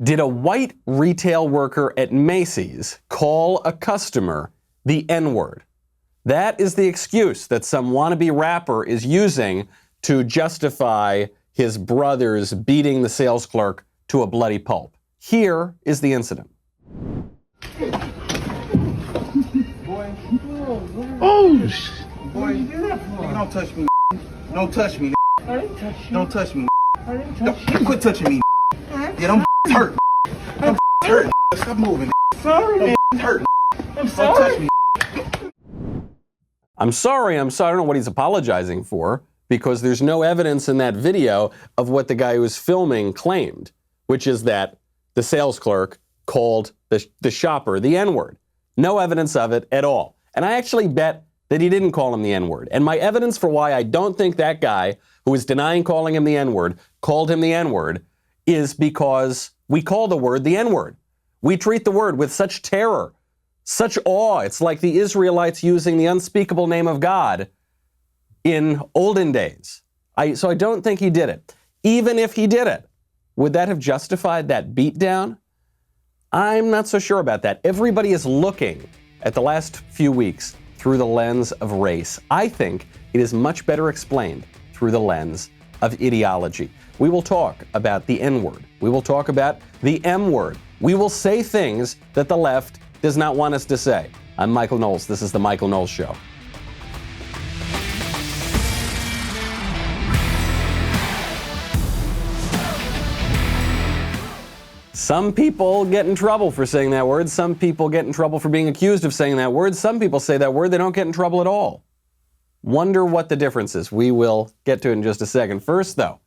Did a white retail worker at Macy's call a customer the N-word? That is the excuse that some wannabe rapper is using to justify his brothers beating the sales clerk to a bloody pulp. Here is the incident. Oh, shit. Boy, don't touch me. Don't touch me. I didn't touch you. Don't touch me. I didn't touch you. Quit touching me. Yeah, them hurt. Them hurt. Stop moving. Sorry, man. Hurt. I'm Don't sorry. touch me. I'm sorry. I don't know what he's apologizing for, because there's no evidence in that video of what the guy who was filming claimed, which is that the sales clerk called the shopper the N-word. No evidence of it at all. And I actually bet that he didn't call him the N-word. And my evidence for why I don't think that guy who was denying calling him the N-word called him the N-word is because we call the word the N-word. We treat the word with such terror, such awe. It's like the Israelites using the unspeakable name of God in olden days. So I don't think he did it. Even if he did it, would that have justified that beatdown? I'm not so sure about that. Everybody is looking at the last few weeks through the lens of race. I think it is much better explained through the lens of ideology. We will talk about the N-word. We will talk about the M-word. We will say things that the left does not want us to say. I'm Michael Knowles. This is The Michael Knowles Show. Some people get in trouble for saying that word. Some people get in trouble for being accused of saying that word. Some people say that word, they don't get in trouble at all. Wonder what the difference is. We will get to it in just a second. First, though,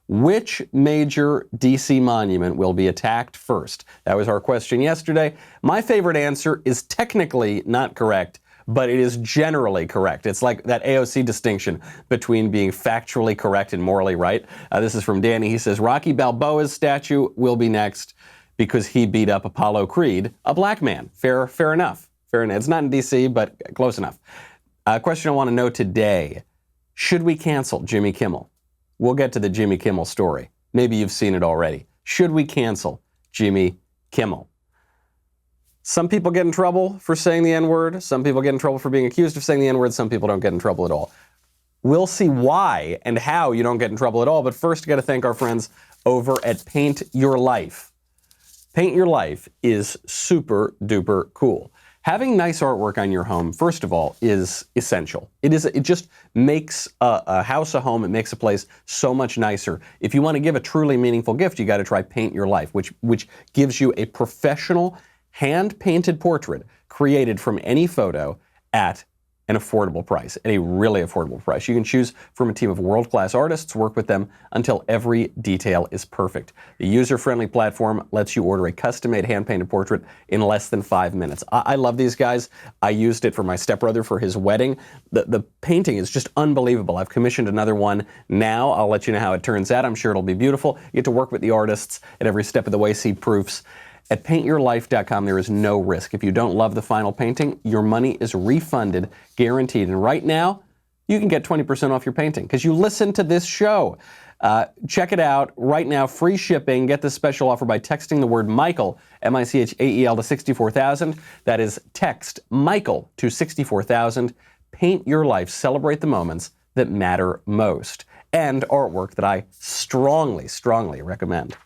which major DC monument will be attacked first? That was our question yesterday. My favorite answer is technically not correct, but it is generally correct. It's like that AOC distinction between being factually correct and morally right. This is from Danny. He says, Rocky Balboa's statue will be next because he beat up Apollo Creed, a black man. Fair enough. Fair enough. It's not in DC, but close enough. Question I want to know today. Should we cancel Jimmy Kimmel? We'll get to the Jimmy Kimmel story. Maybe you've seen it already. Should we cancel Jimmy Kimmel? Some people get in trouble for saying the N-word. Some people get in trouble for being accused of saying the N-word. Some people don't get in trouble at all. We'll see why and how you don't get in trouble at all. But first, got to thank our friends over at Paint Your Life. Paint Your Life is super duper cool. Having nice artwork on your home, first of all, is essential. It just makes a house a home. It makes a place so much nicer. If you want to give a truly meaningful gift, you got to try Paint Your Life, which gives you a professional hand-painted portrait created from any photo at an affordable price, at a really affordable price. You can choose from a team of world-class artists, work with them until every detail is perfect. The user-friendly platform lets you order a custom-made hand-painted portrait in less than 5 minutes. I love these guys. I used it for my stepbrother for his wedding. The painting is just unbelievable. I've commissioned another one now. I'll let you know how it turns out. I'm sure it'll be beautiful. You get to work with the artists at every step of the way, see proofs. At paintyourlife.com, there is no risk. If you don't love the final painting, your money is refunded, guaranteed. And right now, you can get 20% off your painting because you listen to this show. Check it out right now, free shipping. Get this special offer by texting the word Michael, M-I-C-H-A-E-L, to 64,000. That is text Michael to 64,000. Paint Your Life. Celebrate the moments that matter most. And artwork that I strongly, strongly recommend.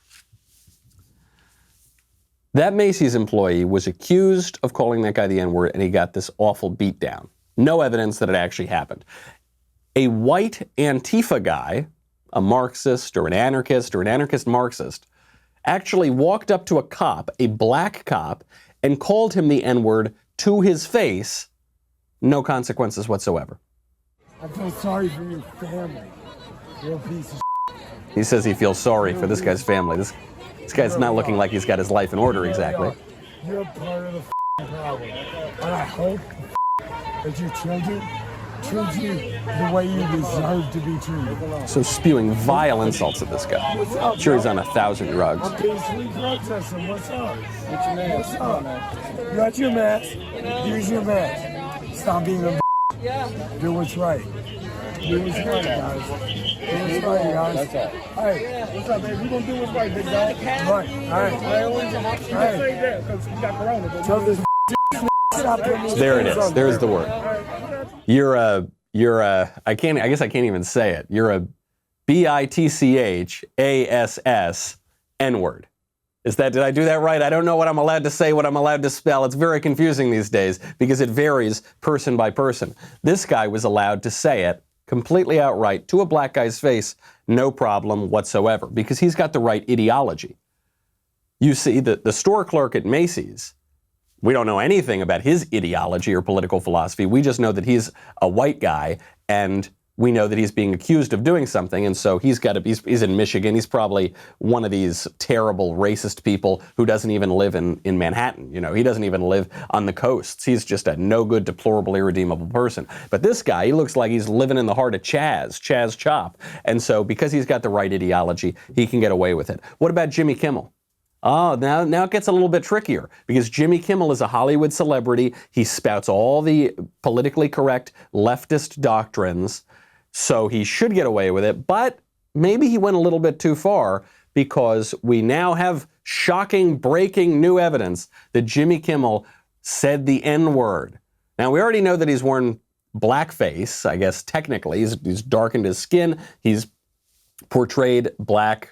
That Macy's employee was accused of calling that guy the N-word, and he got this awful beatdown. No evidence that it actually happened. A white Antifa guy, a Marxist or an anarchist Marxist, actually walked up to a cop, a black cop, and called him the N-word to his face. No consequences whatsoever. I feel sorry for your family. You're a piece of shit. He says he feels sorry for this guy's family. This guy's not looking like he's got his life in order exactly. You're part of the problem. And I hope that your children treat you the way you deserve to be treated. So spewing vile insults at this guy. What's up, Sure, he's bro? on 1,000 drugs. I'm peacefully protesting. What's up? What's your mask? What's up? You got your mask. Use your mask. Stop being a Do what's right. Do what's right, guys. What's right, guys? That's all. Hey, What's up, man? We gonna do what's right, big dog. right, hey, I always say that because we got corona. But tell this stop putting these There it things is. on There's there. the word. You're a I guess I can't even say it. You're a BITCHASS N-word. Did I do that right? I don't know what I'm allowed to say, what I'm allowed to spell. It's very confusing these days because it varies person by person. This guy was allowed to say it completely outright to a black guy's face, no problem whatsoever, because he's got the right ideology. You see, the store clerk at Macy's, we don't know anything about his ideology or political philosophy. We just know that he's a white guy, and we know that he's being accused of doing something, and so he's in Michigan. He's probably one of these terrible racist people who doesn't even live in Manhattan. You know, he doesn't even live on the coasts. He's just a no good, deplorable, irredeemable person. But this guy, he looks like he's living in the heart of CHAZ Chop. And so because he's got the right ideology, he can get away with it. What about Jimmy Kimmel? Oh, now it gets a little bit trickier because Jimmy Kimmel is a Hollywood celebrity. He spouts all the politically correct leftist doctrines. So he should get away with it, but maybe he went a little bit too far because we now have shocking, breaking new evidence that Jimmy Kimmel said the N-word. Now, we already know that he's worn blackface, I guess technically. He's darkened his skin. He's portrayed black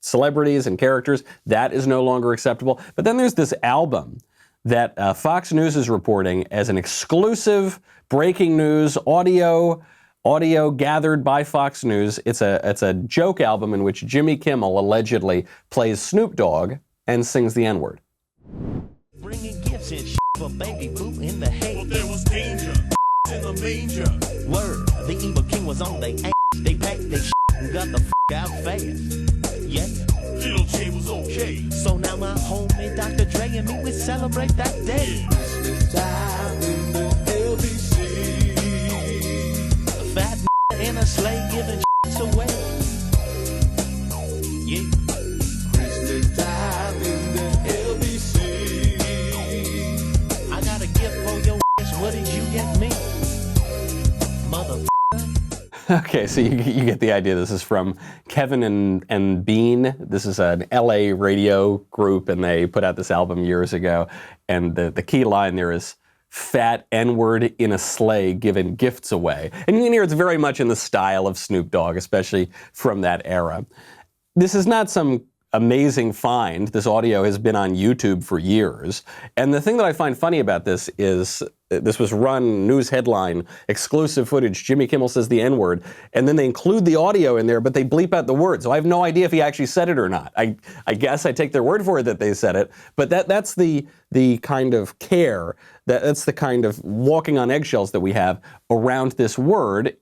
celebrities and characters. That is no longer acceptable. But then there's this album that Fox News is reporting as an exclusive breaking news audio gathered by Fox News. It's a joke album in which Jimmy Kimmel allegedly plays Snoop Dogg and sings the N-word. Bringing gifts and shit for baby boo in the hay. Well, there was danger in the manger. Word, the evil king was on they ass. They packed they shit and got the out fast. Yeah. Little J was okay. So now my homie Dr. Dre and me, we celebrate that day. Fat in a sleigh giving shits away. Yeah. I got a gift for your ass. What did you get me? Mother. Okay, so you get the idea. This is from Kevin and Bean. This is an LA radio group, and they put out this album years ago. And the key line there is, fat N-word in a sleigh giving gifts away. And you can hear it's very much in the style of Snoop Dogg, especially from that era. This is not some amazing find. This audio has been on YouTube for years. And the thing that I find funny about this is this was run news headline, exclusive footage, Jimmy Kimmel says the N-word, and then they include the audio in there, but they bleep out the word. So I have no idea if he actually said it or not. I guess I take their word for it that they said it, but that's the kind of care, that's the kind of walking on eggshells that we have around this word,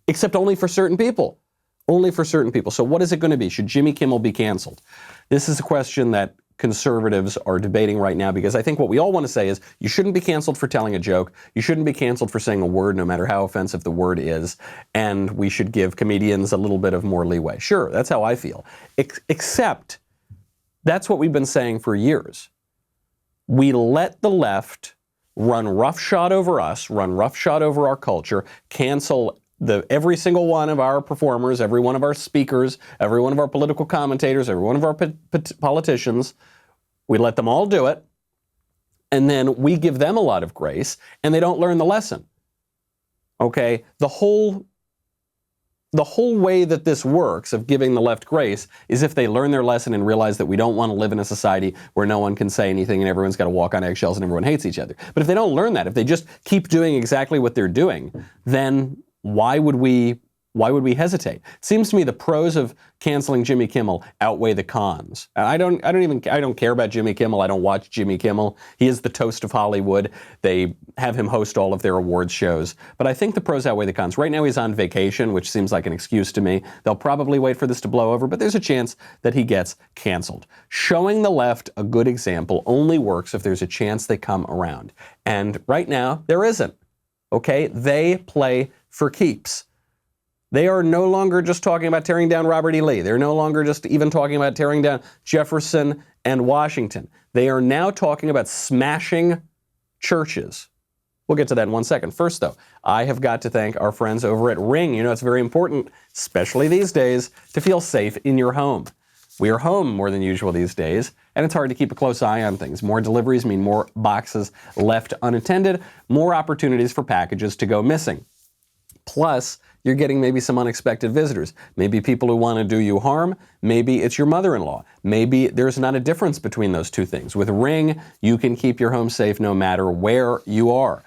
except only for certain people. Only for certain people. So what is it going to be? Should Jimmy Kimmel be canceled? This is a question that conservatives are debating right now, because I think what we all want to say is you shouldn't be canceled for telling a joke. You shouldn't be canceled for saying a word, no matter how offensive the word is. And we should give comedians a little bit of more leeway. Sure, that's how I feel. Except that's what we've been saying for years. We let the left run roughshod over us, run roughshod over our culture, cancel every single one of our performers, every one of our speakers, every one of our political commentators, every one of our politicians. We let them all do it, and then we give them a lot of grace, and they don't learn the lesson. Okay? The whole way that this works of giving the left grace is if they learn their lesson and realize that we don't want to live in a society where no one can say anything and everyone's got to walk on eggshells and everyone hates each other. But if they don't learn that, if they just keep doing exactly what they're doing, then why would we hesitate? It seems to me the pros of canceling Jimmy Kimmel outweigh the cons. I don't care about Jimmy Kimmel. I don't watch Jimmy Kimmel. He is the toast of Hollywood. They have him host all of their awards shows. But I think the pros outweigh the cons. Right now he's on vacation, which seems like an excuse to me. They'll probably wait for this to blow over, but there's a chance that he gets canceled. Showing the left a good example only works if there's a chance they come around. And right now, there isn't. Okay? They play for keeps. They are no longer just talking about tearing down Robert E. Lee. They're no longer just even talking about tearing down Jefferson and Washington. They are now talking about smashing churches. We'll get to that in 1 second. First, though, I have got to thank our friends over at Ring. You know, it's very important, especially these days, to feel safe in your home. We are home more than usual these days, and it's hard to keep a close eye on things. More deliveries mean more boxes left unattended, more opportunities for packages to go missing. Plus, you're getting maybe some unexpected visitors. Maybe people who want to do you harm. Maybe it's your mother-in-law. Maybe there's not a difference between those two things. With Ring, you can keep your home safe no matter where you are.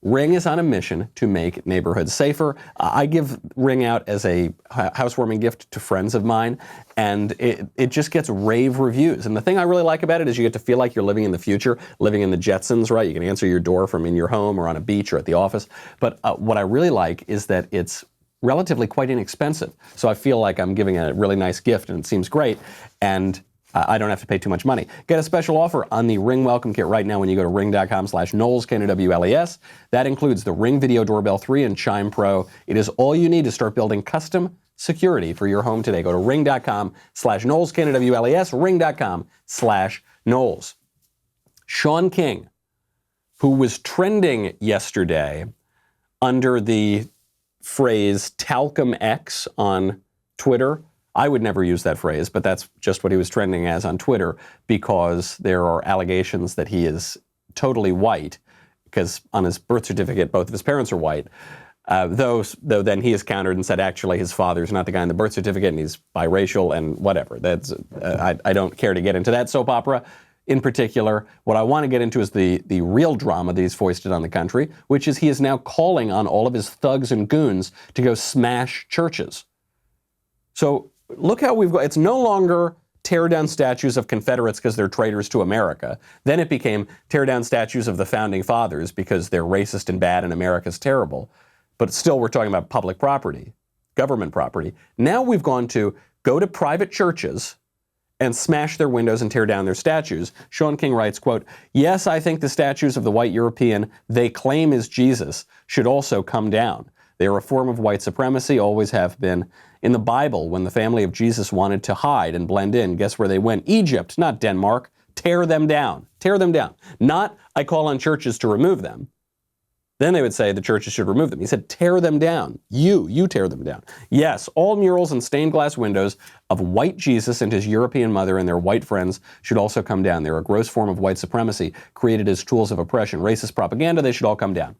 Ring is on a mission to make neighborhoods safer. I give Ring out as a housewarming gift to friends of mine, and it just gets rave reviews. And the thing I really like about it is you get to feel like you're living in the future, living in the Jetsons, right? You can answer your door from in your home or on a beach or at the office. But what I really like is that it's relatively quite inexpensive. So I feel like I'm giving a really nice gift, and it seems great. And I don't have to pay too much money. Get a special offer on the Ring Welcome Kit right now when you go to ring.com/Knowles, Knowles. That includes the Ring Video Doorbell 3 and Chime Pro. It is all you need to start building custom security for your home today. Go to ring.com/Knowles, Knowles, ring.com/Knowles. Shaun King, who was trending yesterday under the phrase Talcum X on Twitter. I would never use that phrase, but that's just what he was trending as on Twitter because there are allegations that he is totally white because on his birth certificate, both of his parents are white. Though then he has countered and said actually his father's not the guy on the birth certificate and he's biracial and whatever. That's I don't care to get into that soap opera in particular. What I want to get into is the real drama that he's foisted on the country, which is he is now calling on all of his thugs and goons to go smash churches. So look how we've got, it's no longer tear down statues of Confederates because they're traitors to America. Then it became tear down statues of the Founding Fathers because they're racist and bad and America's terrible. But still we're talking about public property, government property. Now we've gone to go to private churches and smash their windows and tear down their statues. Shaun King writes, quote, "Yes, I think the statues of the white European they claim is Jesus should also come down. They are a form of white supremacy, always have been. In the Bible, when the family of Jesus wanted to hide and blend in, guess where they went? Egypt, not Denmark. Tear them down. Tear them down. Not, I call on churches to remove them. Then they would say the churches should remove them. He said, tear them down. You tear them down. Yes, all murals and stained glass windows of white Jesus and his European mother and their white friends should also come down. They're a gross form of white supremacy created as tools of oppression, racist propaganda. They should all come down."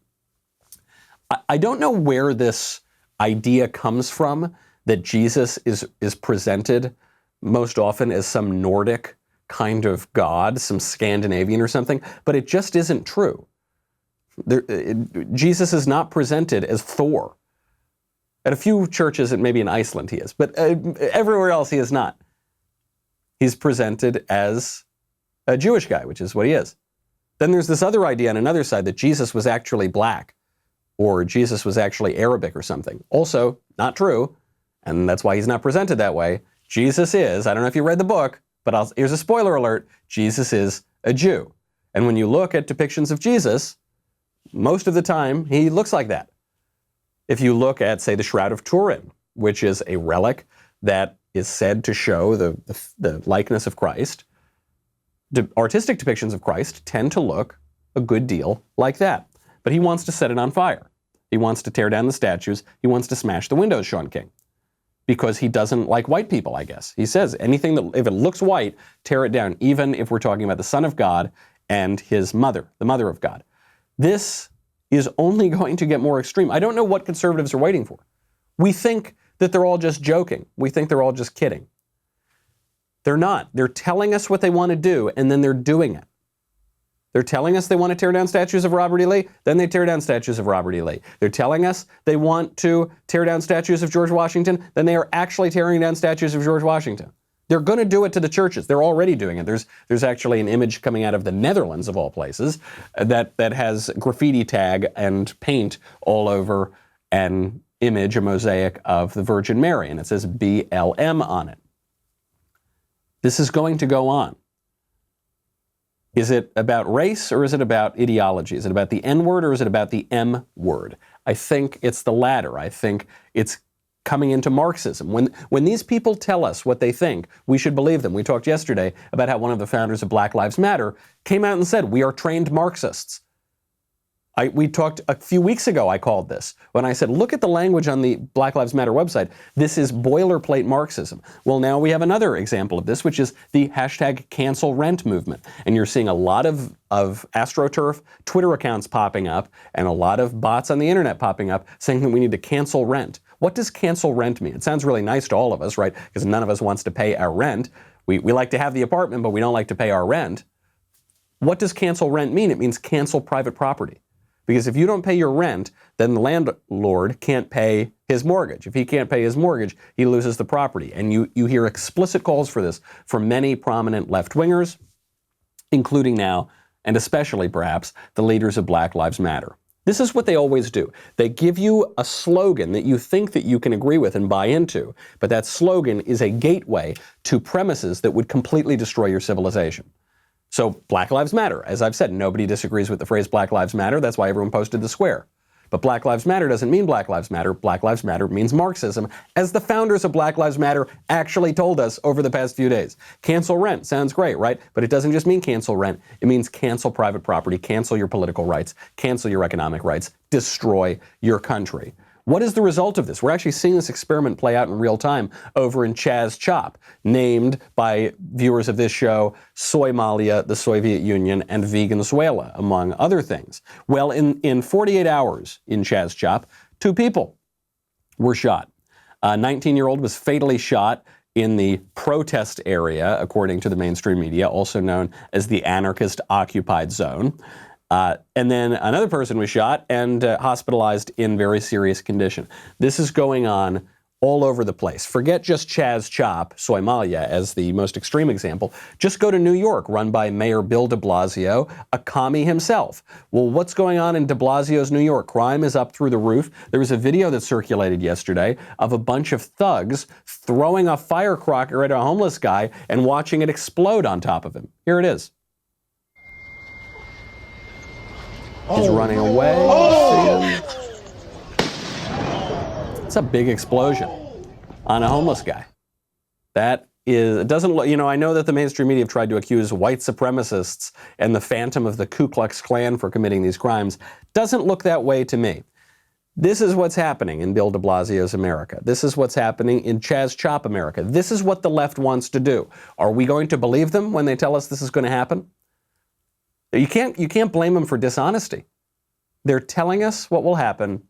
I don't know where this idea comes from that Jesus is presented most often as some Nordic kind of god, some Scandinavian or something, but it just isn't true. Jesus is not presented as Thor. At a few churches, and maybe in Iceland he is, but everywhere else he is not. He's presented as a Jewish guy, which is what he is. Then there's this other idea on another side that Jesus was actually black, or Jesus was actually Arabic or something. Also, not true, and that's why he's not presented that way. Jesus is, I don't know if you read the book, but here's a spoiler alert, Jesus is a Jew. And when you look at depictions of Jesus, most of the time he looks like that. If you look at, say, the Shroud of Turin, which is a relic that is said to show the likeness of Christ, artistic depictions of Christ tend to look a good deal like that. But he wants to set it on fire. He wants to tear down the statues. He wants to smash the windows, Shaun King, because he doesn't like white people, I guess. He says anything that, if it looks white, tear it down, even if we're talking about the Son of God and his mother, the mother of God. This is only going to get more extreme. I don't know what conservatives are waiting for. We think that they're all just joking. We think they're all just kidding. They're not. They're telling us what they want to do, and then they're doing it. They're telling us they want to tear down statues of Robert E. Lee, then they tear down statues of Robert E. Lee. They're telling us they want to tear down statues of George Washington, then they are actually tearing down statues of George Washington. They're going to do it to the churches. They're already doing it. There's actually an image coming out of the Netherlands, of all places, that has graffiti tag and paint all over an image, a mosaic of the Virgin Mary, and it says BLM on it. This is going to go on. Is it about race or is it about ideology? Is it about the N word or is it about the M word? I think it's the latter. I think it's coming into Marxism. When these people tell us what they think, we should believe them. We talked yesterday about how one of the founders of Black Lives Matter came out and said, we are trained Marxists. We talked a few weeks ago, I called this, when I said, look at the language on the Black Lives Matter website. This is boilerplate Marxism. Well, now we have another example of this, which is the hashtag cancel rent movement. And you're seeing a lot of AstroTurf Twitter accounts popping up and a lot of bots on the internet popping up saying that we need to cancel rent. What does cancel rent mean? It sounds really nice to all of us, right? Because none of us wants to pay our rent. We like to have the apartment, but we don't like to pay our rent. What does cancel rent mean? It means cancel private property. Because if you don't pay your rent, then the landlord can't pay his mortgage. If he can't pay his mortgage, he loses the property. And you hear explicit calls for this from many prominent left-wingers, including now, and especially perhaps, the leaders of Black Lives Matter. This is what they always do. They give you a slogan that you think that you can agree with and buy into, but that slogan is a gateway to premises that would completely destroy your civilization. So Black Lives Matter, as I've said, nobody disagrees with the phrase Black Lives Matter. That's why everyone posted the square. But Black Lives Matter doesn't mean Black Lives Matter. Black Lives Matter means Marxism, as the founders of Black Lives Matter actually told us over the past few days. Cancel rent sounds great, right? But it doesn't just mean cancel rent. It means cancel private property, cancel your political rights, cancel your economic rights, destroy your country. What is the result of this? We're actually seeing this experiment play out in real time over in CHAZ Chop, named by viewers of this show Somalia, the Soviet Union, and Venezuela, among other things. Well, in 48 hours in CHAZ Chop, 2 people were shot. A 19-year-old was fatally shot in the protest area, according to the mainstream media, also known as the anarchist occupied zone. And then another person was shot and hospitalized in very serious condition. This is going on all over the place. Forget just CHAZ Chop, Somalia, as the most extreme example. Just go to New York, run by Mayor Bill de Blasio, a commie himself. Well, what's going on in de Blasio's New York? Crime is up through the roof. There was a video that circulated yesterday of a bunch of thugs throwing a firecracker at a homeless guy and watching it explode on top of him. Here it is. He's running away. It's a big explosion on a homeless guy. That is, it doesn't look, I know that the mainstream media have tried to accuse white supremacists and the phantom of the Ku Klux Klan for committing these crimes. Doesn't look that way to me. This is what's happening in Bill de Blasio's America. This is what's happening in CHAZ Chop America. This is what the left wants to do. Are we going to believe them when they tell us this is going to happen? You can't blame them for dishonesty. They're telling us what will happen,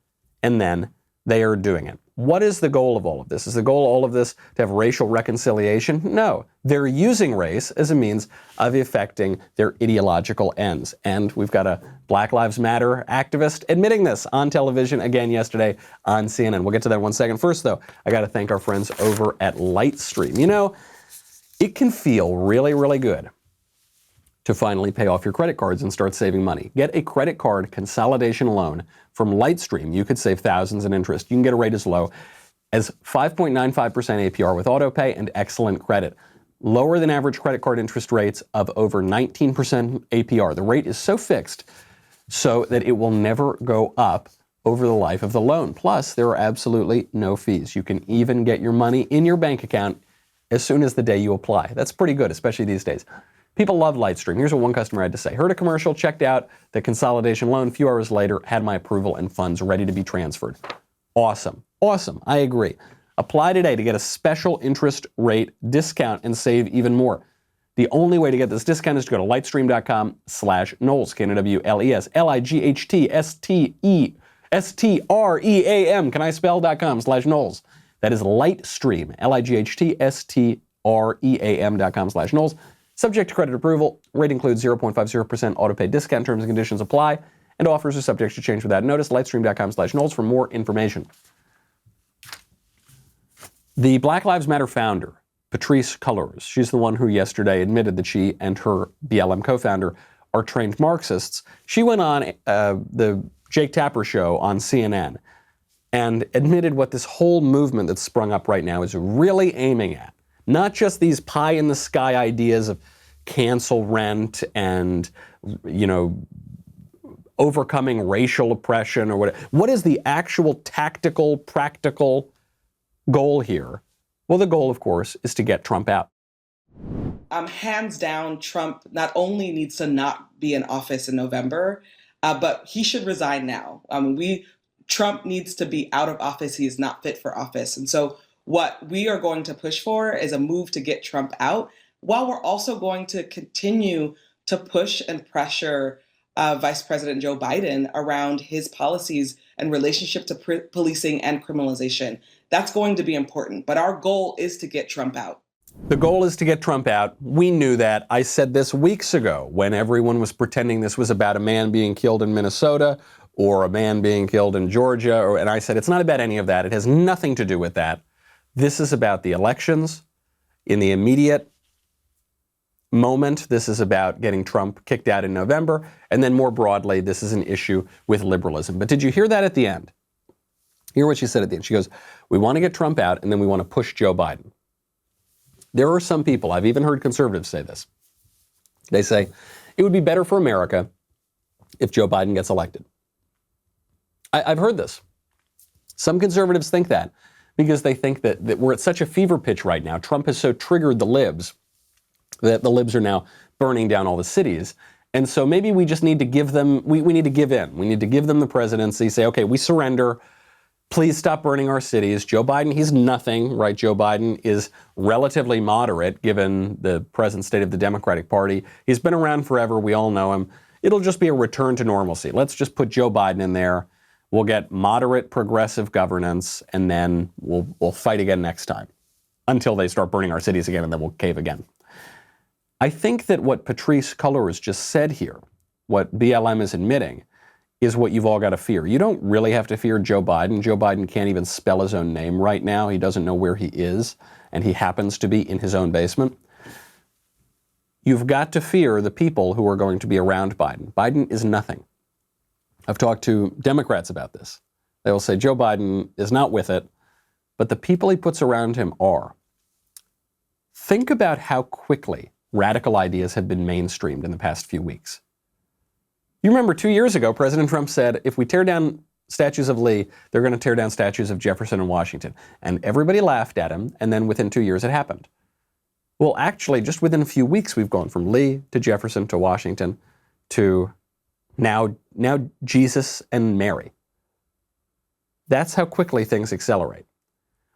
and then they are doing it. What is the goal of all of this? Is the goal of all of this to have racial reconciliation? No. They're using race as a means of effecting their ideological ends. And we've got a Black Lives Matter activist admitting this on television again yesterday on CNN. We'll get to that in 1 second. First, though, I got to thank our friends over at Lightstream. It can feel really, really good to finally pay off your credit cards and start saving money. Get a credit card consolidation loan from Lightstream. You could save thousands in interest. You can get a rate as low as 5.95% APR with autopay and excellent credit. Lower than average credit card interest rates of over 19% APR. The rate is so fixed so that it will never go up over the life of the loan. Plus, there are absolutely no fees. You can even get your money in your bank account as soon as the day you apply. That's pretty good, especially these days. People love Lightstream. Here's what one customer had to say. Heard a commercial, checked out the consolidation loan. A few hours later, had my approval and funds ready to be transferred. Awesome. Awesome. I agree. Apply today to get a special interest rate discount and save even more. The only way to get this discount is to go to lightstream.com/Knowles, Knowles, LIGHTSTREAM. Can I spell.com/Knowles? That is Lightstream, LIGHTSTREAM.com/Knowles. Subject to credit approval. Rate includes 0.50% autopay discount. Terms and conditions apply. And offers are subject to change without notice. Lightstream.com/Knowles for more information. The Black Lives Matter founder, Patrisse Cullors, she's the one who yesterday admitted that she and her BLM co-founder are trained Marxists. She went on the Jake Tapper show on CNN and admitted what this whole movement that's sprung up right now is really aiming at. Not just these pie-in-the-sky ideas of cancel rent and, overcoming racial oppression or whatever. What is the actual tactical, practical goal here? Well, the goal, of course, is to get Trump out. Hands down, Trump not only needs to not be in office in November, But he should resign now. Trump needs to be out of office. He is not fit for office. And so what we are going to push for is a move to get Trump out, while we're also going to continue to push and pressure Vice President Joe Biden around his policies and relationship to policing and criminalization. That's going to be important. But our goal is to get Trump out. The goal is to get Trump out. We knew that. I said this weeks ago when everyone was pretending this was about a man being killed in Minnesota or a man being killed in Georgia. And I said, it's not about any of that. It has nothing to do with that. This is about the elections in the immediate moment. This is about getting Trump kicked out in November. And then more broadly, this is an issue with liberalism. But did you hear that at the end? Hear what she said at the end. She goes, we want to get Trump out and then we want to push Joe Biden. There are some people, I've even heard conservatives say this. They say, it would be better for America if Joe Biden gets elected. I've heard this. Some conservatives think that because they think that we're at such a fever pitch right now. Trump has so triggered the libs that the libs are now burning down all the cities. And so maybe we just need to give them, we need to give in. We need to give them the presidency, say, okay, we surrender. Please stop burning our cities. Joe Biden, he's nothing, right? Joe Biden is relatively moderate given the present state of the Democratic Party. He's been around forever. We all know him. It'll just be a return to normalcy. Let's just put Joe Biden in there. We'll get moderate progressive governance, and then we'll fight again next time until they start burning our cities again, and then we'll cave again. I think that what Patrisse Cullors just said here, what BLM is admitting, is what you've all got to fear. You don't really have to fear Joe Biden. Joe Biden can't even spell his own name right now. He doesn't know where he is, and he happens to be in his own basement. You've got to fear the people who are going to be around Biden. Biden is nothing. I've talked to Democrats about this. They will say Joe Biden is not with it, but the people he puts around him are. Think about how quickly radical ideas have been mainstreamed in the past few weeks. You remember 2 years ago, President Trump said, if we tear down statues of Lee, they're going to tear down statues of Jefferson and Washington. And everybody laughed at him, and then within 2 years it happened. Well, actually, just within a few weeks, we've gone from Lee to Jefferson to Washington to now Jesus and Mary. That's how quickly things accelerate.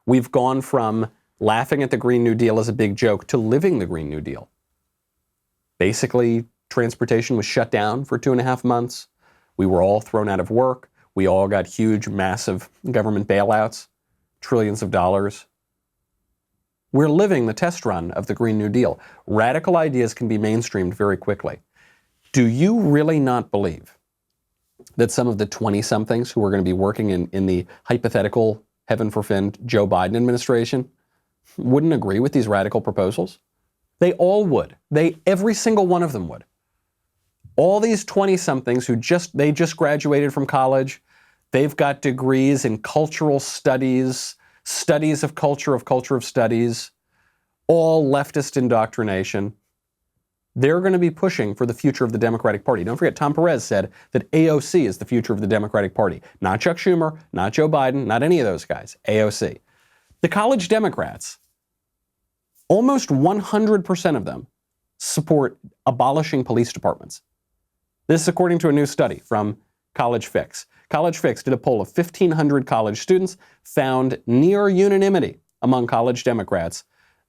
We've gone from laughing at the Green New Deal as a big joke to living the Green New Deal. Basically, transportation was shut down for 2.5 months. We were all thrown out of work. We all got huge, massive government bailouts, trillions of dollars. We're living the test run of the Green New Deal. Radical ideas can be mainstreamed very quickly. Do you really not believe that some of the 20-somethings who are going to be working in the hypothetical, heaven forfend, Joe Biden administration wouldn't agree with these radical proposals? They all would. Every single one of them would. All these 20-somethings who just graduated from college, they've got degrees in cultural studies, studies of culture of studies, all leftist indoctrination. They're going to be pushing for the future of the Democratic Party. Don't forget, Tom Perez said that AOC is the future of the Democratic Party. Not Chuck Schumer, not Joe Biden, not any of those guys. AOC. The college Democrats, almost 100% of them support abolishing police departments. This is according to a new study from College Fix. College Fix did a poll of 1,500 college students, found near unanimity among college Democrats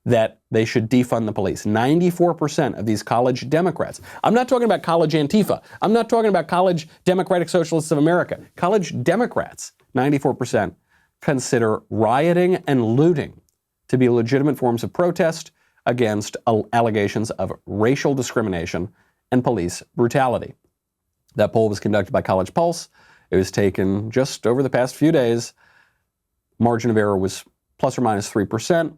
that they should defund the police. 94% of these college Democrats. I'm not talking about college Antifa. I'm not talking about college Democratic Socialists of America. College Democrats, 94%, consider rioting and looting to be legitimate forms of protest against allegations of racial discrimination and police brutality. That poll was conducted by College Pulse. It was taken just over the past few days. Margin of error was plus or minus 3%.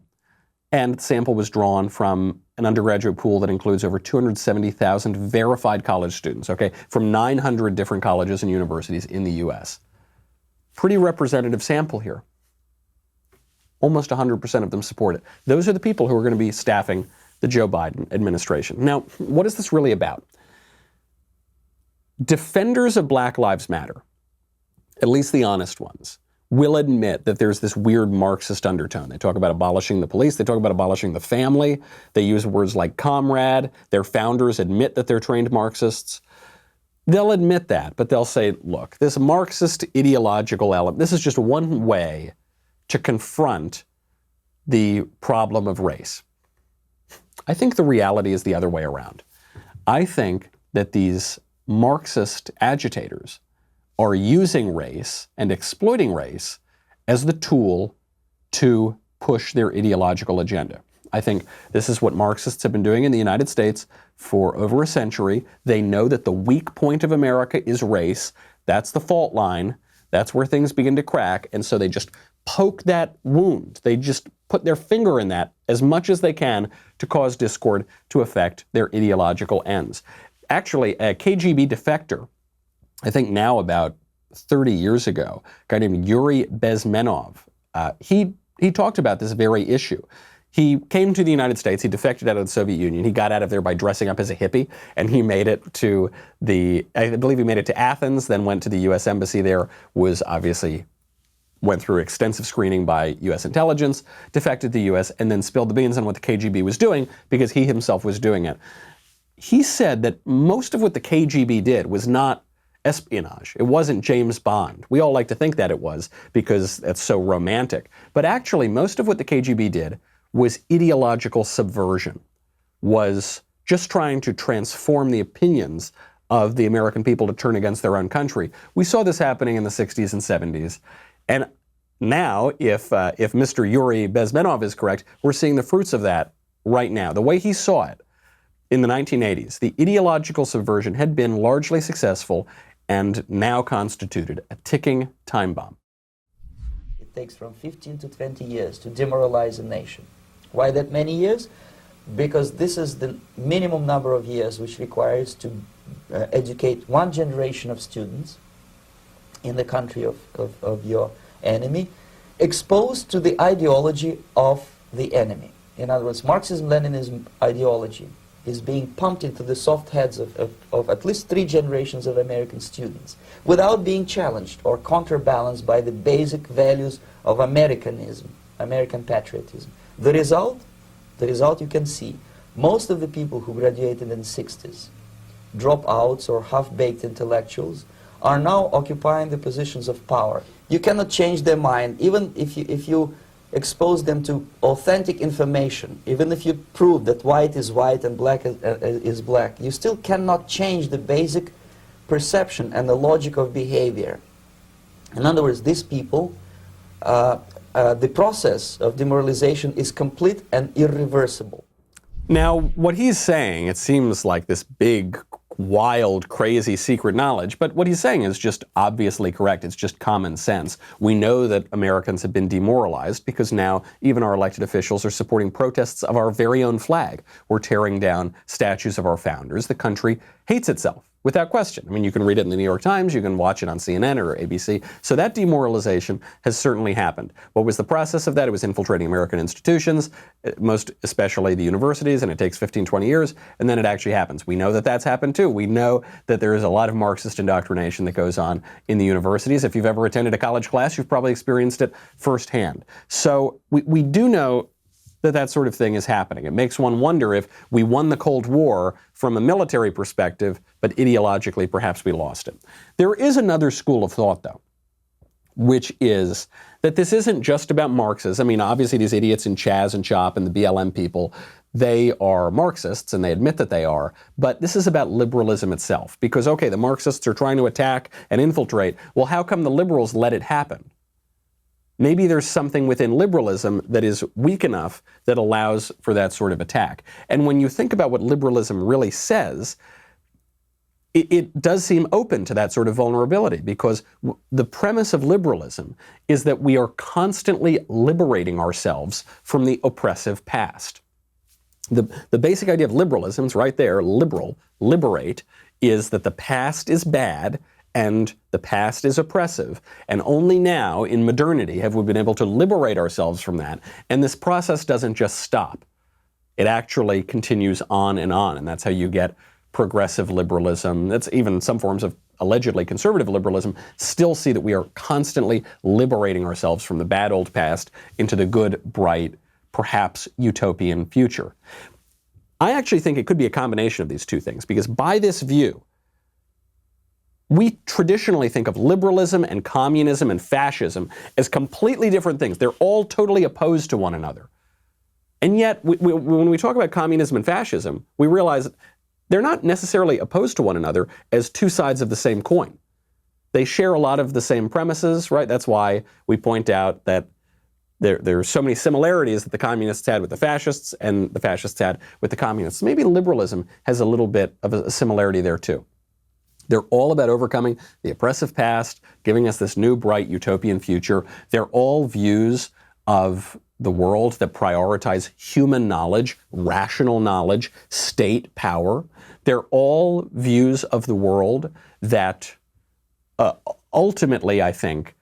And the sample was drawn from an undergraduate pool that includes over 270,000 verified college students, okay, from 900 different colleges and universities in the U.S. Pretty representative sample here. Almost 100% of them support it. Those are the people who are going to be staffing the Joe Biden administration. Now, what is this really about? Defenders of Black Lives Matter, at least the honest ones, will admit that there's this weird Marxist undertone. They talk about abolishing the police. They talk about abolishing the family. They use words like comrade. Their founders admit that they're trained Marxists. They'll admit that, but they'll say, look, this Marxist ideological element, this is just one way to confront the problem of race. I think the reality is the other way around. I think that these Marxist agitators are using race and exploiting race as the tool to push their ideological agenda. I think this is what Marxists have been doing in the United States for over a century. They know that the weak point of America is race. That's the fault line. That's where things begin to crack. And so they just poke that wound. They just put their finger in that as much as they can to cause discord to affect their ideological ends. Actually, a KGB defector, I think now about 30 years ago, a guy named Yuri Bezmenov, he talked about this very issue. He came to the United States, he defected out of the Soviet Union, he got out of there by dressing up as a hippie, and he made it to I believe he made it to Athens, then went to the U.S. Embassy there, went through extensive screening by U.S. intelligence, defected to the U.S., and then spilled the beans on what the KGB was doing because he himself was doing it. He said that most of what the KGB did was not espionage. It wasn't James Bond. We all like to think that it was because it's so romantic. But actually, most of what the KGB did was ideological subversion, was just trying to transform the opinions of the American people to turn against their own country. We saw this happening in the 60s and 70s. And now, if Mr. Yuri Bezmenov is correct, we're seeing the fruits of that right now. The way he saw it in the 1980s, the ideological subversion had been largely successful and now constituted a ticking time bomb. It takes from 15 to 20 years to demoralize a nation. Why that many years? Because this is the minimum number of years which requires to educate one generation of students in the country of your enemy, exposed to the ideology of the enemy. In other words, Marxism-Leninism ideology is being pumped into the soft heads of at least 3 generations of American students without being challenged or counterbalanced by the basic values of Americanism, American patriotism. The result you can see. Most of the people who graduated in the 60s, dropouts or half-baked intellectuals, are now occupying the positions of power. You cannot change their mind, even if you expose them to authentic information, even if you prove that white is white and black is black, you still cannot change the basic perception and the logic of behavior. In other words, these people, the process of demoralization is complete and irreversible. Now, what he's saying, it seems like this big, wild, crazy secret knowledge, but what he's saying is just obviously correct. It's just common sense. We know that Americans have been demoralized because now even our elected officials are supporting protests of our very own flag. We're tearing down statues of our founders. The country hates itself, without question. I mean, you can read it in the New York Times, you can watch it on CNN or ABC. So that demoralization has certainly happened. What was the process of that? It was infiltrating American institutions, most especially the universities, and it takes 15, 20 years, and then it actually happens. We know that that's happened too. We know that there is a lot of Marxist indoctrination that goes on in the universities. If you've ever attended a college class, you've probably experienced it firsthand. So we do know that sort of thing is happening. It makes one wonder if we won the Cold War from a military perspective, but ideologically perhaps we lost it. There is another school of thought, though, which is that this isn't just about Marxists. I mean, obviously these idiots in CHAZ and CHOP and the BLM people, they are Marxists and they admit that they are, but this is about liberalism itself. Because, okay, the Marxists are trying to attack and infiltrate. Well, how come the liberals let it happen? Maybe there's something within liberalism that is weak enough that allows for that sort of attack. And when you think about what liberalism really says, it does seem open to that sort of vulnerability, because the premise of liberalism is that we are constantly liberating ourselves from the oppressive past. The basic idea of liberalism is right there, liberate, is that the past is bad and the past is oppressive. And only now, in modernity, have we been able to liberate ourselves from that. And this process doesn't just stop. It actually continues on, and that's how you get progressive liberalism. That's even some forms of allegedly conservative liberalism still see that we are constantly liberating ourselves from the bad old past into the good, bright, perhaps utopian future. I actually think it could be a combination of these two things, because by this view, We traditionally think of liberalism and communism and fascism as completely different things. They're all totally opposed to one another. And yet, when we talk about communism and fascism, we realize they're not necessarily opposed to one another as two sides of the same coin. They share a lot of the same premises, right? That's why we point out that there are so many similarities that the communists had with the fascists and the fascists had with the communists. Maybe liberalism has a little bit of a similarity there too. They're all about overcoming the oppressive past, giving us this new, bright, utopian future. They're all views of the world that prioritize human knowledge, rational knowledge, state power. They're all views of the world that ultimately, I think,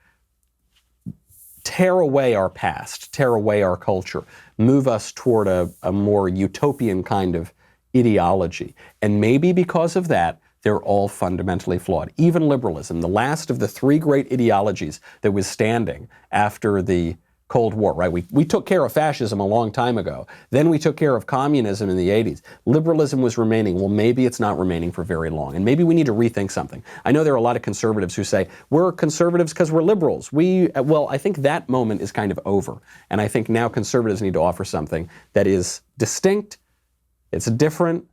tear away our past, tear away our culture, move us toward a more utopian kind of ideology. And maybe because of that, they're all fundamentally flawed. Even liberalism, the last of the three great ideologies that was standing after the Cold War, right? We took care of fascism a long time ago. Then we took care of communism in the 80s. Liberalism was remaining. Well, maybe it's not remaining for very long. And maybe we need to rethink something. I know there are a lot of conservatives who say, we're conservatives because we're liberals. Well, I think that moment is kind of over. And I think now conservatives need to offer something that is distinct, it's different,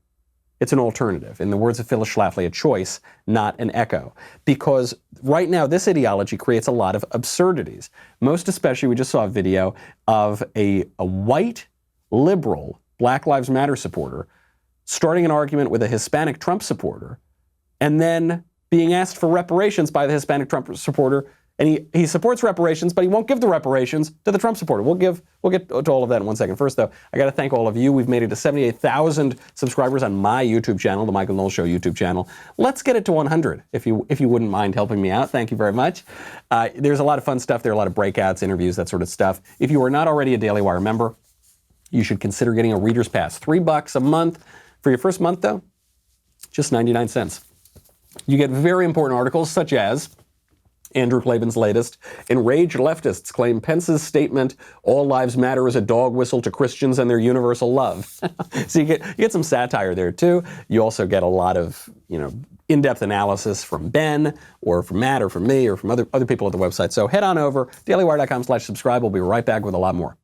it's an alternative. In the words of Phyllis Schlafly, a choice, not an echo. Because right now, this ideology creates a lot of absurdities. Most especially, we just saw a video of a white, liberal, Black Lives Matter supporter starting an argument with a Hispanic Trump supporter and then being asked for reparations by the Hispanic Trump supporter. And he supports reparations, but he won't give the reparations to the Trump supporter. We'll get to all of that in one second. First, though, I got to thank all of you. We've made it to 78,000 subscribers on my YouTube channel, the Michael Knowles Show YouTube channel. Let's get it to 100, if you wouldn't mind helping me out. Thank you very much. There's a lot of fun stuff there, a lot of breakouts, interviews, that sort of stuff. If you are not already a Daily Wire member, you should consider getting a Reader's Pass. $3 a month. For your first month, though, just 99 cents. You get very important articles such as Andrew Klavan's latest, enraged leftists claim Pence's statement, all lives matter, is a dog whistle to Christians and their universal love. So you get some satire there too. You also get a lot of, in-depth analysis from Ben or from Matt or from me or from other people at the website. So head on over, dailywire.com/subscribe. We'll be right back with a lot more.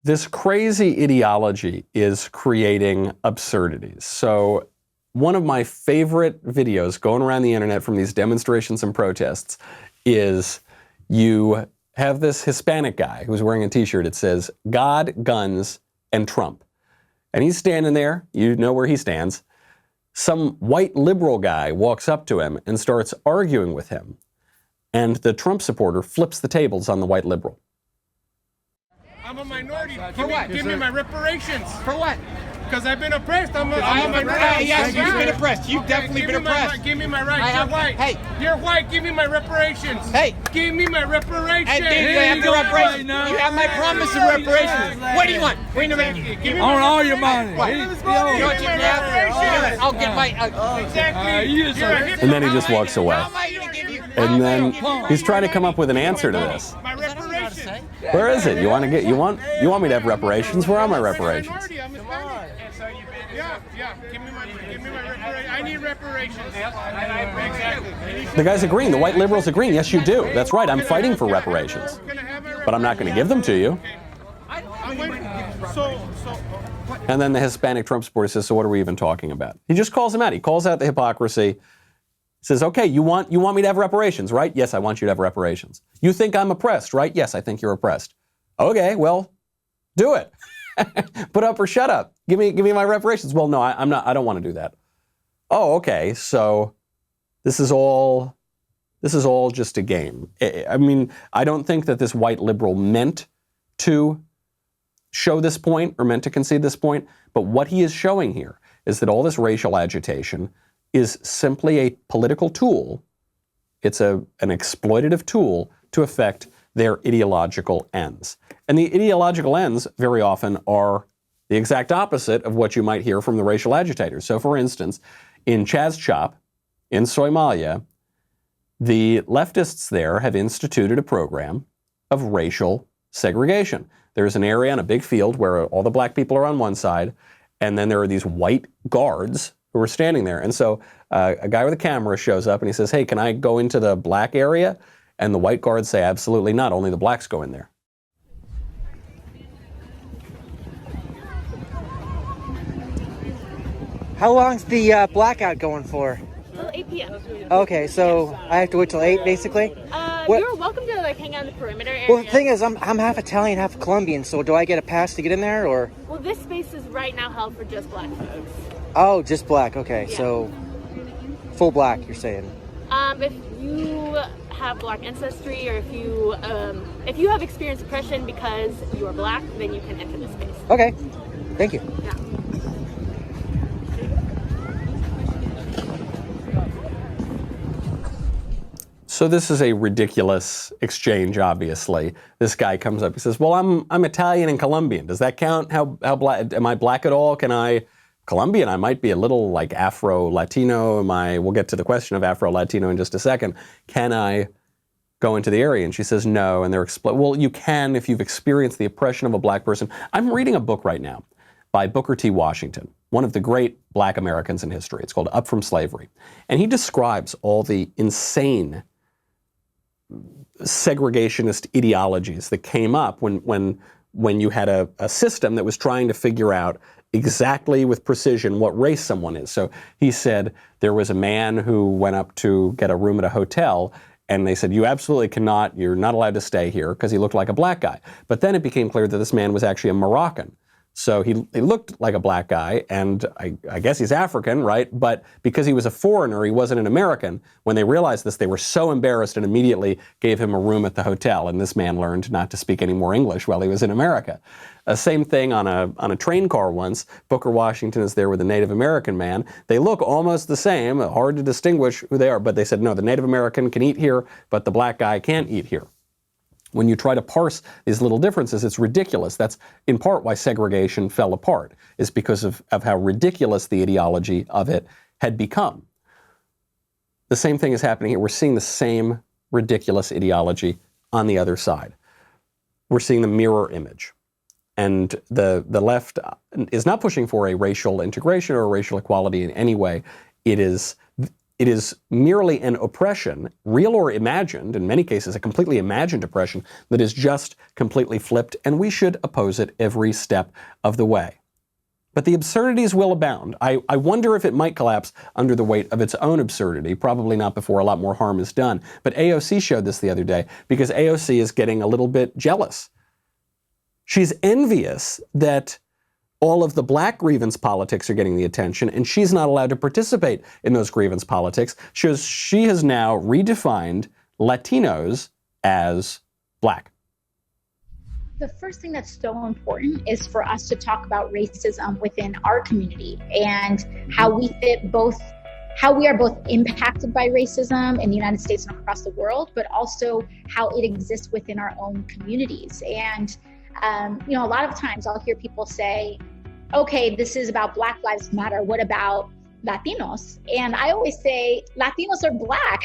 This crazy ideology is creating absurdities. So one of my favorite videos going around the internet from these demonstrations and protests is you have this Hispanic guy who's wearing a t-shirt. It says, God, guns, and Trump. And he's standing there. You know where he stands. Some white liberal guy walks up to him and starts arguing with him. And the Trump supporter flips the tables on the white liberal. I'm a minority. For what? Give me my reparations. For what? Because I've been oppressed. I'm a minority. Yes, you've been oppressed. You've definitely been oppressed. Give me my rights. You're white. Hey. You're white. Give me my reparations. Hey. Give me my reparations. Hey, you have the reparations. You have my promise of reparations. What do you want? Wait a minute. Give me On all your money. What? You know what you can have? I'll get my... Exactly. And then he just walks away. How am I going to give you... And then he's trying to come up with an answer to this. My reparations. Where is it? You want me to have reparations? Where are my reparations? Yeah. Give me my reparations. I need reparations. Exactly. The guy's agreeing. The white liberals agreeing. Yes, you do. That's right. I'm fighting for reparations. But I'm not going to give them to you. And then the Hispanic Trump supporter says, so what are we even talking about? He just calls him out. He calls out the hypocrisy. Says, okay, you want me to have reparations, right? Yes, I want you to have reparations. You think I'm oppressed, right? Yes, I think you're oppressed. Okay, well, do it. Put up or shut up. Give me my reparations. Well, no, I'm not. I don't want to do that. Oh, okay. So this is all just a game. I mean, I don't think that this white liberal meant to show this point or meant to concede this point. But what he is showing here is that all this racial agitation is simply a political tool. It's an exploitative tool to affect their ideological ends. And the ideological ends very often are the exact opposite of what you might hear from the racial agitators. So for instance, in CHAZ in Somalia, the leftists there have instituted a program of racial segregation. There's an area on a big field where all the black people are on one side, and then there are these white guards who are standing there. And so a guy with a camera shows up and he says, hey, can I go into the black area? And the white guards say, absolutely not, only the blacks go in there. How long's the blackout going for? Till 8 p.m. Okay, so I have to wait till 8, basically? You're welcome to like hang out in the perimeter area. Well, the thing is, I'm half Italian, half Colombian, so do I get a pass to get in there, or? Well, this space is right now held for just black folks. Oh, just black, okay, Yeah. so full black, you're saying? If you have black ancestry, or if you have experienced oppression because you are black, then you can enter this space. Okay, thank you. Yeah. So this is a ridiculous exchange, obviously. This guy comes up, he says, well, I'm Italian and Colombian. Does that count? How black, am I black at all? Colombian, I might be a little like Afro-Latino. We'll get to the question of Afro-Latino in just a second. Can I go into the area? And she says, no. And they're well, you can if you've experienced the oppression of a black person. I'm reading a book right now by Booker T. Washington, one of the great black Americans in history. It's called Up From Slavery. And he describes all the insane segregationist ideologies that came up when you had a system that was trying to figure out exactly with precision what race someone is. So he said there was a man who went up to get a room at a hotel, and they said, you absolutely cannot, you're not allowed to stay here, because he looked like a black guy. But then it became clear that this man was actually a Moroccan. So he looked like a black guy, and I guess he's African, right? But because he was a foreigner, he wasn't an American. When they realized this, they were so embarrassed and immediately gave him a room at the hotel. And this man learned not to speak any more English while he was in America. Same thing on a train car once. Booker Washington is there with a Native American man. They look almost the same, hard to distinguish who they are. But they said, no, the Native American can eat here, but the black guy can't eat here. When you try to parse these little differences, it's ridiculous. That's in part why segregation fell apart, is because of how ridiculous the ideology of it had become. The same thing is happening here. We're seeing the same ridiculous ideology on the other side. We're seeing the mirror image. And the left is not pushing for a racial integration or a racial equality in any way. It is merely an oppression, real or imagined, in many cases a completely imagined oppression, that is just completely flipped, and we should oppose it every step of the way. But the absurdities will abound. I wonder if it might collapse under the weight of its own absurdity, probably not before a lot more harm is done. But AOC showed this the other day, because AOC is getting a little bit jealous. She's envious that all of the black grievance politics are getting the attention, and she's not allowed to participate in those grievance politics. She has now redefined Latinos as black. The first thing that's so important is for us to talk about racism within our community and how we fit both, how we are both impacted by racism in the United States and across the world, but also how it exists within our own communities. And a lot of times I'll hear people say, okay, this is about Black Lives Matter. What about Latinos? And I always say, Latinos are black.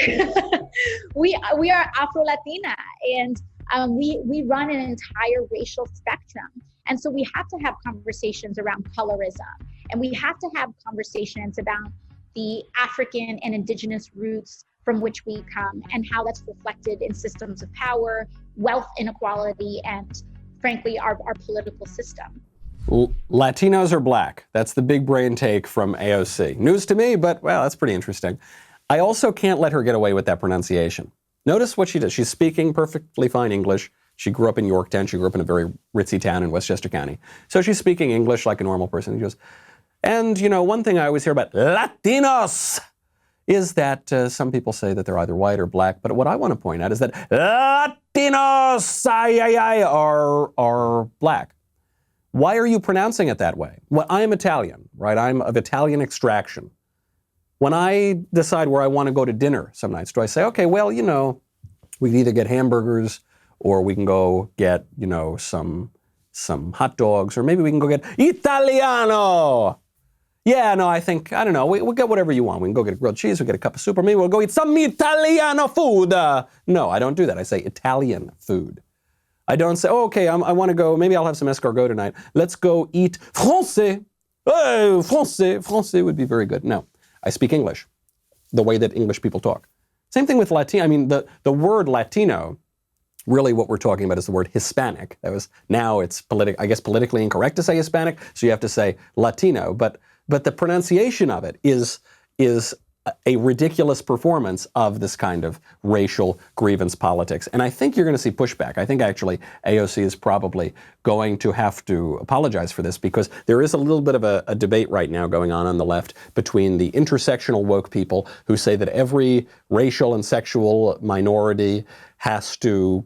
we are Afro-Latina, and we run an entire racial spectrum. And so we have to have conversations around colorism, and we have to have conversations about the African and indigenous roots from which we come and how that's reflected in systems of power, wealth inequality, and frankly, our political system. Latinos are black. That's the big brain take from AOC. News to me, but well, that's pretty interesting. I also can't let her get away with that pronunciation. Notice what she does. She's speaking perfectly fine English. She grew up in Yorktown. She grew up in a very ritzy town in Westchester County. So she's speaking English like a normal person. She goes, and one thing I always hear about Latinos is that some people say that they're either white or black. But what I want to point out is that Latinos are black. Why are you pronouncing it that way? Well, I am Italian, right? I'm of Italian extraction. When I decide where I want to go to dinner some nights, do I say, okay, well, we can either get hamburgers or we can go get, some hot dogs, or maybe we can go get Italiano. yeah, no, I don't know, we'll get whatever you want. We can go get a grilled cheese, we'll get a cup of soup, or maybe we'll go eat some Italiano food. No, I don't do that. I say Italian food. I don't say, oh, okay, I want to go, maybe I'll have some escargot tonight. Let's go eat français. Oh, français would be very good. No, I speak English, the way that English people talk. Same thing with Latino. I mean, the word Latino, really what we're talking about is the word Hispanic. Now it's politically incorrect to say Hispanic, so you have to say Latino. But the pronunciation of it is a ridiculous performance of this kind of racial grievance politics. And I think you're going to see pushback. I think actually AOC is probably going to have to apologize for this, because there is a little bit of a debate right now going on the left between the intersectional woke people who say that every racial and sexual minority has to,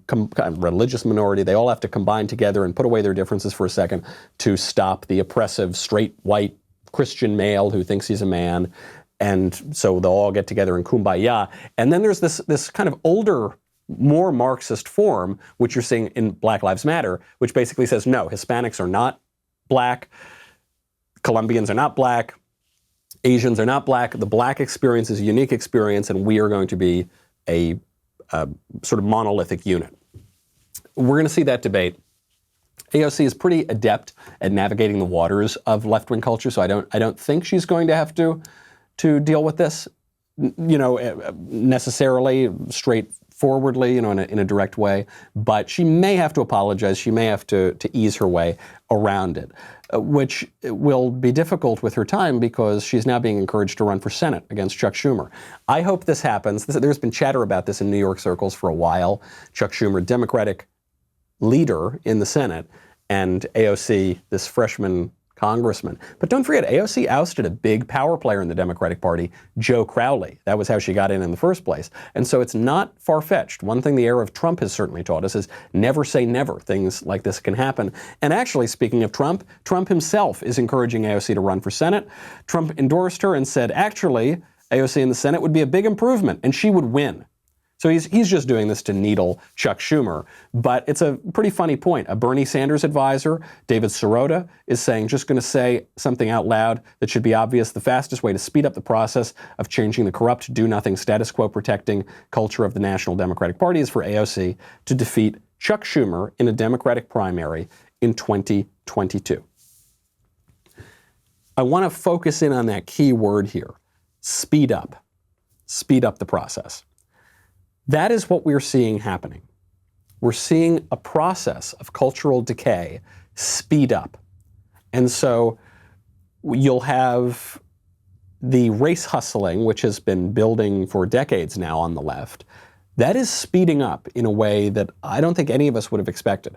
religious minority, they all have to combine together and put away their differences for a second to stop the oppressive straight white Christian male who thinks he's a man. And so they'll all get together in kumbaya. And then there's this kind of older, more Marxist form, which you're seeing in Black Lives Matter, which basically says, no, Hispanics are not black, Colombians are not black, Asians are not black. The black experience is a unique experience, and we are going to be a sort of monolithic unit. We're going to see that debate. AOC is pretty adept at navigating the waters of left-wing culture, so I don't think she's going to have to deal with this, necessarily straightforwardly, in a direct way. But she may have to apologize. She may have to ease her way around it, which will be difficult with her time because she's now being encouraged to run for Senate against Chuck Schumer. I hope this happens. There's been chatter about this in New York circles for a while. Chuck Schumer, Democratic leader in the Senate, and AOC, this freshman congressman. But don't forget, AOC ousted a big power player in the Democratic Party, Joe Crowley. That was how she got in the first place. And so it's not far-fetched. One thing the era of Trump has certainly taught us is never say never. Things like this can happen. And actually, speaking of Trump, Trump himself is encouraging AOC to run for Senate. Trump endorsed her and said, actually, AOC in the Senate would be a big improvement, and she would win. So he's just doing this to needle Chuck Schumer. But it's a pretty funny point. A Bernie Sanders advisor, David Sirota, is saying, just going to say something out loud that should be obvious. The fastest way to speed up the process of changing the corrupt, do-nothing, status quo protecting culture of the National Democratic Party is for AOC to defeat Chuck Schumer in a Democratic primary in 2022. I want to focus in on that key word here, speed up. Speed up the process. That is what we're seeing happening. We're seeing a process of cultural decay speed up. And so you'll have the race hustling, which has been building for decades now on the left. That is speeding up in a way that I don't think any of us would have expected.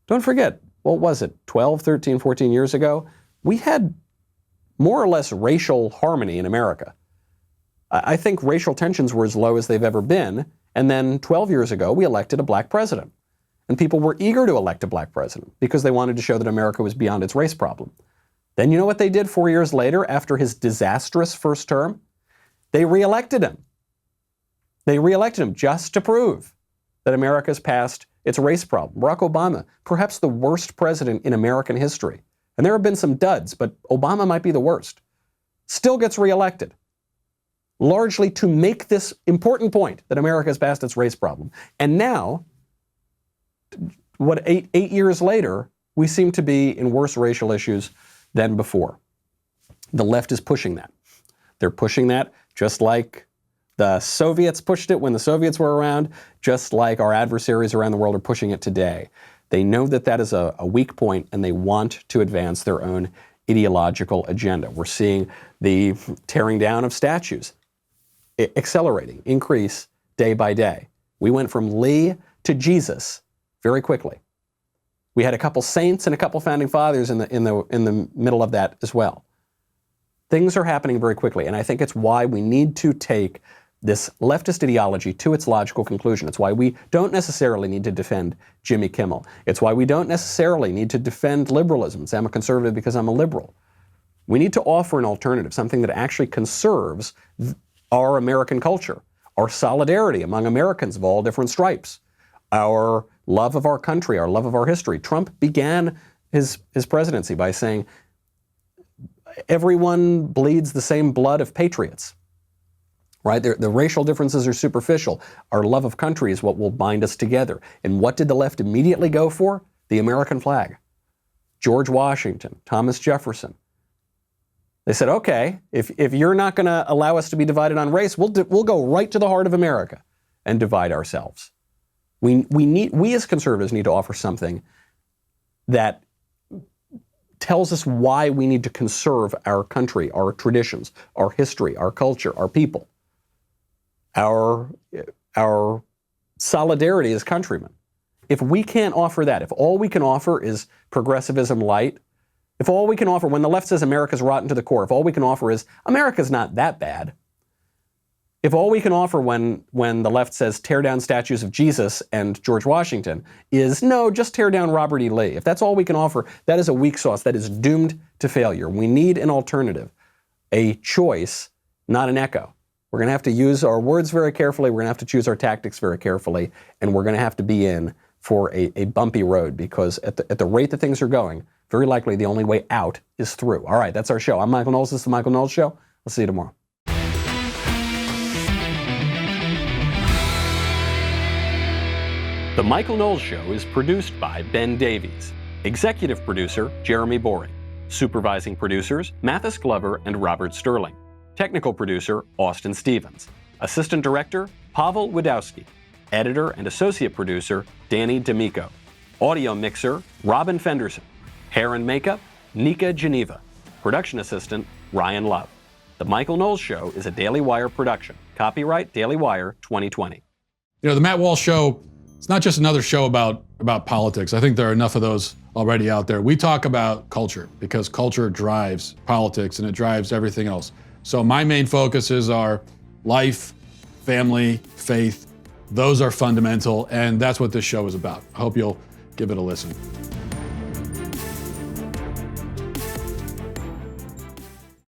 Don't forget, what was it, 12, 13, 14 years ago? We had more or less racial harmony in America. I think racial tensions were as low as they've ever been. And then 12 years ago, we elected a black president. And people were eager to elect a black president because they wanted to show that America was beyond its race problem. Then you know what they did 4 years later after his disastrous first term? They reelected him. They reelected him just to prove that America's past its race problem. Barack Obama, perhaps the worst president in American history. And there have been some duds, but Obama might be the worst. Still gets reelected. Largely to make this important point that America has passed its race problem. And now, eight years later, we seem to be in worse racial issues than before. The left is pushing that. They're pushing that just like the Soviets pushed it when the Soviets were around, just like our adversaries around the world are pushing it today. They know that that is a weak point, and they want to advance their own ideological agenda. We're seeing the tearing down of statues accelerating, increase day by day. We went from Lee to Jesus very quickly. We had a couple saints and a couple founding fathers in the middle of that as well. Things are happening very quickly, and I think it's why we need to take this leftist ideology to its logical conclusion. It's why we don't necessarily need to defend Jimmy Kimmel. It's why we don't necessarily need to defend liberalism. Say I'm a conservative because I'm a liberal. We need to offer an alternative, something that actually conserves our American culture, our solidarity among Americans of all different stripes, our love of our country, our love of our history. Trump began his presidency by saying, everyone bleeds the same blood of patriots, right? The racial differences are superficial. Our love of country is what will bind us together. And what did the left immediately go for? The American flag. George Washington, Thomas Jefferson. They said, okay, if you're not going to allow us to be divided on race, we'll go right to the heart of America and divide ourselves. We as conservatives need to offer something that tells us why we need to conserve our country, our traditions, our history, our culture, our people, our solidarity as countrymen. If we can't offer that, if all we can offer is progressivism light, if all we can offer, when the left says America's rotten to the core, if all we can offer is America's not that bad, if all we can offer when the left says tear down statues of Jesus and George Washington is no, just tear down Robert E. Lee, if that's all we can offer, that is a weak sauce. That is doomed to failure. We need an alternative, a choice, not an echo. We're going to have to use our words very carefully. We're going to have to choose our tactics very carefully, and we're going to have to be in for a bumpy road, because at the rate that things are going, very likely the only way out is through. All right, that's our show. I'm Michael Knowles. This is the Michael Knowles Show. We'll see you tomorrow. The Michael Knowles Show is produced by Ben Davies. Executive producer, Jeremy Boring. Supervising producers, Mathis Glover and Robert Sterling. Technical producer, Austin Stevens. Assistant director, Pavel Wadowski. Editor and associate producer, Danny D'Amico. Audio mixer, Robin Fenderson. Hair and makeup, Nika Geneva. Production assistant, Ryan Love. The Michael Knowles Show is a Daily Wire production. Copyright Daily Wire 2020. You know, the Matt Walsh Show, it's not just another show about politics. I think there are enough of those already out there. We talk about culture because culture drives politics and it drives everything else. So my main focuses are life, family, faith. Those are fundamental, and that's what this show is about. I hope you'll give it a listen.